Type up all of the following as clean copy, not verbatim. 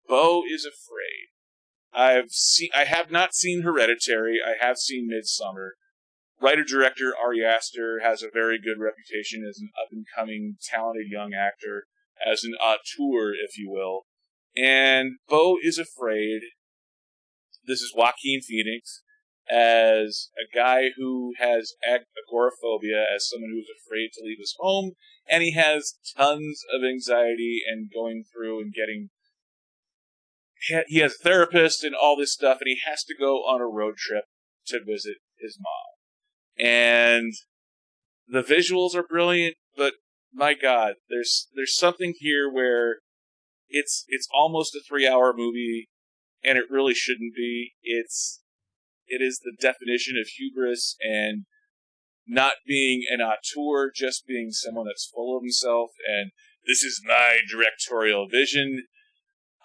Beau Is Afraid. I have not seen Hereditary. I have seen Midsummer. Writer-director Ari Aster has a very good reputation as an up-and-coming, talented young actor, as an auteur, if you will. And Beau Is Afraid. This is Joaquin Phoenix as a guy who has agoraphobia, as someone who's afraid to leave his home, and he has tons of anxiety and going through and getting... He has a therapist and all this stuff, and he has to go on a road trip to visit his mom. And the visuals are brilliant, but my God, there's something here where it's almost a 3-hour movie, and it really shouldn't be. It is the definition of hubris and not being an auteur, just being someone that's full of himself, and this is my directorial vision.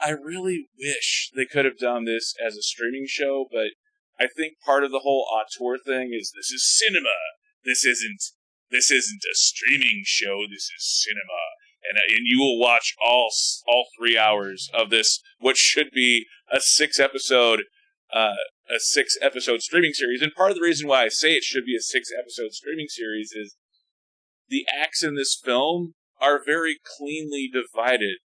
I really wish they could have done this as a streaming show, but I think part of the whole auteur thing is this is cinema. This isn't a streaming show. This is cinema, and you will watch all 3 hours of this, what should be a 6-episode streaming series. And part of the reason why I say it should be a 6-episode streaming series is the acts in this film are very cleanly divided,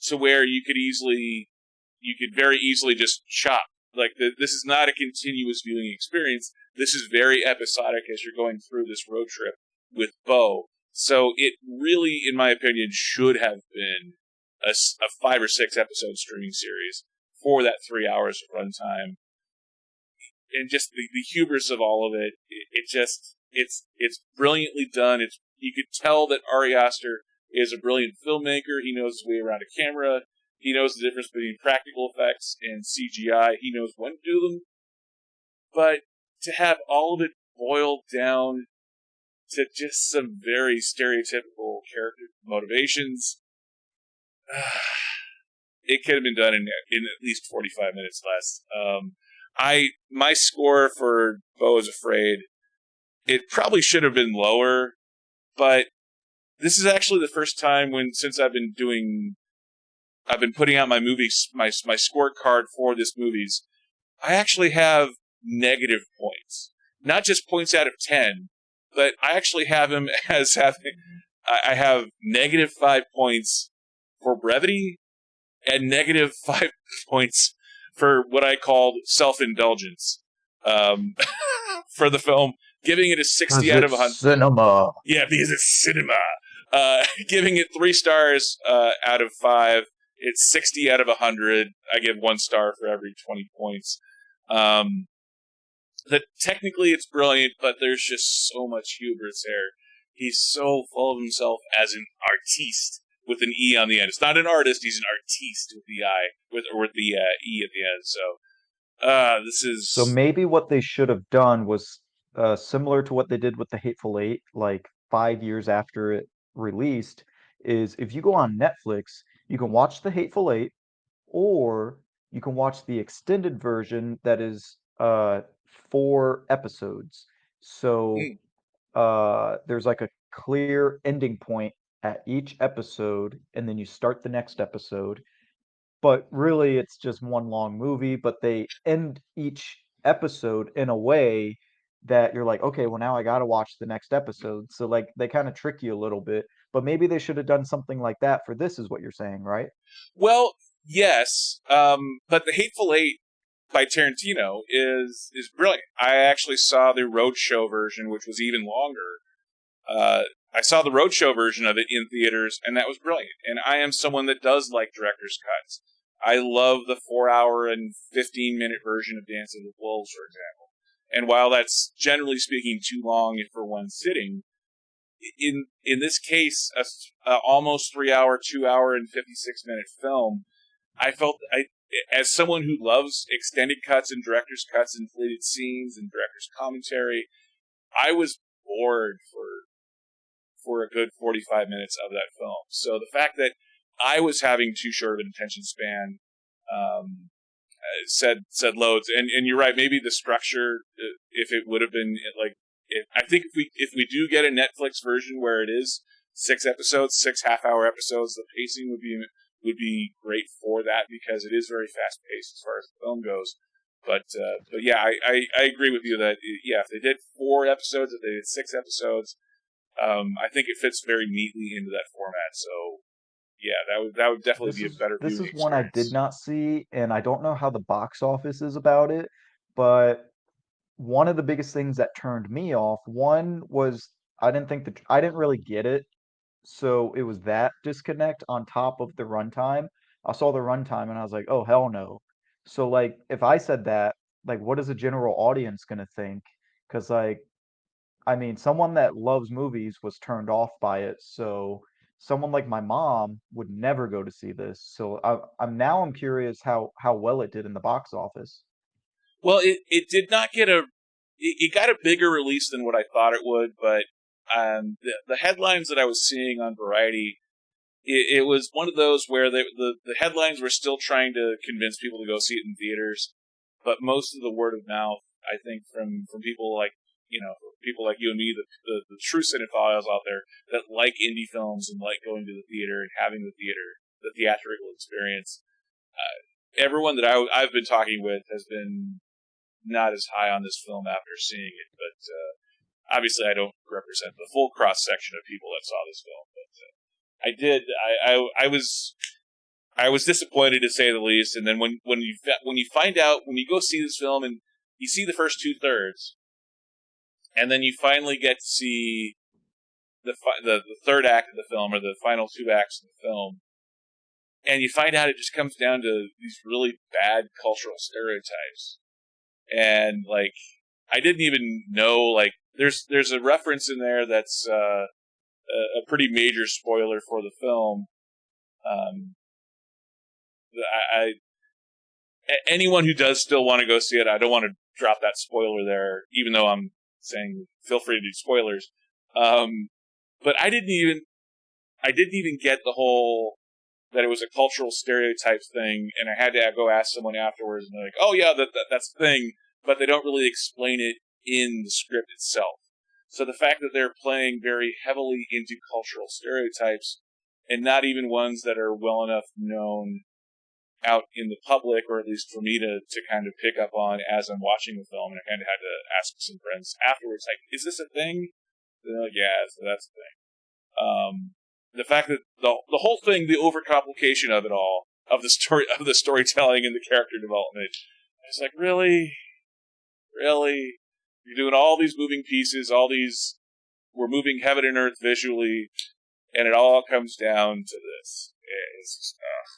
to where you could very easily just chop. Like, this is not a continuous viewing experience. This is very episodic as you're going through this road trip with Beau. So it really, in my opinion, should have been a 5 or 6 episode streaming series for that 3 hours of runtime. And just the hubris of all of it, it's brilliantly done. You could tell that Ari Aster is a brilliant filmmaker. He knows his way around a camera. He knows the difference between practical effects and CGI. He knows when to do them. But to have all of it boiled down to just some very stereotypical character motivations, it could have been done in at least 45 minutes less. My score for Beau Is Afraid, it probably should have been lower, but this is actually the first time since I've been putting out my movies, my scorecard for this movies, I actually have negative points. Not just points out of 10, but I actually have him as having, I have -5 points for brevity and -5 points for what I called self-indulgence for the film, giving it a 60 out of 100. Cinema. Yeah, because it's cinema. Giving it 3 stars out of 5. It's 60 out of 100. I give 1 star for every 20 points. That technically it's brilliant, but there's just so much hubris there. He's so full of himself as an artiste with an E on the end. It's not an artist; he's an artiste with the I with the E at the end. So, this is So maybe what they should have done was similar to what they did with The Hateful Eight, like 5 years after it released, is if you go on Netflix, you can watch The Hateful Eight, or you can watch the extended version that is 4 episodes. So there's like a clear ending point at each episode, and then you start the next episode. But really, it's just one long movie, but they end each episode in a way that you're like, okay, well, now I gotta watch the next episode. So, like, they kind of trick you a little bit. But maybe they should have done something like that for this, is what you're saying, right? Well, yes, but The Hateful Eight by Tarantino is brilliant. I actually saw the Roadshow version, which was even longer. I saw the Roadshow version of it in theaters, and that was brilliant. And I am someone that does like director's cuts. I love the 4-hour and 15-minute version of Dances with Wolves, for example. And while that's generally speaking too long for one sitting, in this case, a almost 3-hour, 2-hour, and 56-minute film, I felt as someone who loves extended cuts and director's cuts and deleted scenes and director's commentary, I was bored for a good 45 minutes of that film. So the fact that I was having too short of an attention span said loads. And you're right. Maybe the structure, if it would have been like, I think if we do get a Netflix version where it is 6 episodes, 6 half-hour episodes, the pacing would be great for that because it is very fast paced as far as the film goes. But yeah, I agree with you that if they did 4 episodes, if they did 6 episodes, I think it fits very neatly into that format. So yeah, that would definitely This be a is better this viewing is one I did experience. not see, and I don't know how the box office is about it, but one of the biggest things that turned me off, one was I didn't really get it. So it was that disconnect on top of the runtime. I saw the runtime and I was like, oh hell no. So like if I said that, like what is the general audience gonna think? Because like I mean, someone that loves movies was turned off by it. So someone like my mom would never go to see this. So I'm curious how well it did in the box office. Well, it did not get it got a bigger release than what I thought it would, but the headlines that I was seeing on Variety, it was one of those where the headlines were still trying to convince people to go see it in theaters, but most of the word of mouth, I think, from people like people like you and me, the true cinephiles out there that like indie films and like going to the theater and having the theatrical experience. Everyone that I've been talking with has been not as high on this film after seeing it, but obviously I don't represent the full cross section of people that saw this film. But I did. I was disappointed to say the least. And then when you find out when you go see this film and you see the first 2/3, and then you finally get to see the third act of the film or the final 2 acts of the film, and you find out it just comes down to these really bad cultural stereotypes. And like I didn't even know like there's a reference in there that's a pretty major spoiler for the film. Um, I anyone who does still want to go see it, I don't want to drop that spoiler there, even though I'm saying feel free to do spoilers. But I didn't even get the whole that it was a cultural stereotype thing, and I had to go ask someone afterwards, and they're like, "Oh yeah, that's the thing," but they don't really explain it in the script itself. So the fact that they're playing very heavily into cultural stereotypes, and not even ones that are well enough known out in the public, or at least for me to kind of pick up on as I'm watching the film, and I kind of had to ask some friends afterwards, like, "Is this a thing?" And they're like, "Yeah, so that's the thing." The fact that the whole thing, the overcomplication of it all, of the storytelling and the character development, it's like really, really, you're doing all these moving pieces, we're moving heaven and earth visually, and it all comes down to this. It's just,